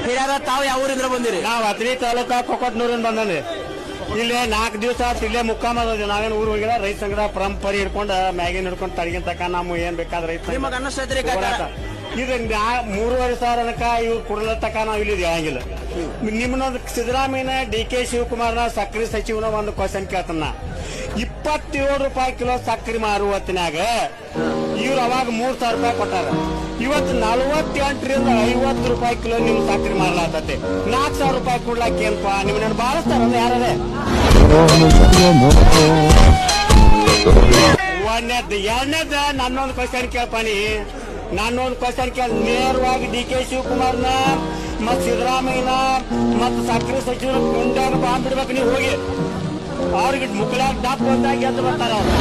ಹಿರಿಯರ ತಾವು ಯಾವ ಊರಿಂದ ಬಂದಿರಿ? ನಾವು ಹತ್ರಿ ತಾಲೂಕಾ ಕೊಕ್ಕಟ್ನೂರಿಂದ ಬಂದನ್ರಿ. ಇಲ್ಲೇ 4 ದಿವಸ ಇಲ್ಲೇ ಮುಕ್ಕಾಮ ನಾವೇನು ಊರ್ ಹೋಗಿಲ್ಲ. ರೈತ ಸಂಘದ ಪರಂಪರೆ ಹಿಡ್ಕೊಂಡು ಮ್ಯಾಗಿನ್ ಹಿಡ್ಕೊಂಡು ತಳಗಿನ ತಕ ನಮ್ಮ ಏನ್ ಬೇಕಾದ್ರೆ ರೈತ ನಿಮಗೆ ಅನ್ನಿಸ್ತೈತ್ರಿ ಇದು 3,500 ತನಕ ಇವ್ರು ಕೊಡಲ ತಕ ನಾವು ಇಲ್ಲಿ ಹೇಳಂಗಿಲ್ಲ. ನಿಮ್ಮನ್ನೊಂದು ಸಿದ್ದರಾಮಯ್ಯನ DK ಶಿವಕುಮಾರ್ನ ಸಕ್ಕರೆ ಸಚಿವನ ಒಂದು ಕ್ವಶನ್ ಕೇಳ್ತಾನ. 27 ರೂಪಾಯಿ ಕಿಲೋ ಸಕ್ಕರೆ ಮಾರುವ ಹೊತ್ತಿನಾಗ ಇವ್ರು ಅವಾಗ 3,000 ರೂಪಾಯಿ ಕೊಟ್ಟಾರ. ಇವತ್ತು 48ರಿಂದ 50 ರೂಪಾಯಿ ಕಿಲೋ ನಿಮ್ ಸಕ್ಕರೆ ಮಾರಲಾತತೆ. 4,000 ರೂಪಾಯಿ ಕೊಡ್ಲಾಕ ಏನಪ್ಪ ನಿಮ್ಮನ್ನ ಬಾಳಿಸ್ತಾರಲ್ಲ ಯಾರೇ? ಒಂದನೇದ್ದು. ಎರಡನೇದ ನನ್ನೊಂದು ಕ್ವಶನ್ ಕೇಳ್ಪಾನಿ. ನಾನೊಂದು ಕ್ವಶನ್ ಕೇಳ ನೇರವಾಗಿ DK ಶಿವಕುಮಾರ್ನ ಮತ್ ಸಿದ್ದರಾಮಯ್ಯನ ಮತ್ ಸಕ್ಕರೆ ಸಚಿವರು ಗುಂಡಾಗ ಬಾಂಬ್ ಬಿಡ್ಬೇಕು. ನೀವು ಹೋಗಿ ಅವ್ರಿಗೆ ಮುಕ್ಕಳಾಗ ಡಾಪ್ ಬಂದಾಗ ಎದ್ದು ಬರ್ತಾರ ಅವ್ರು.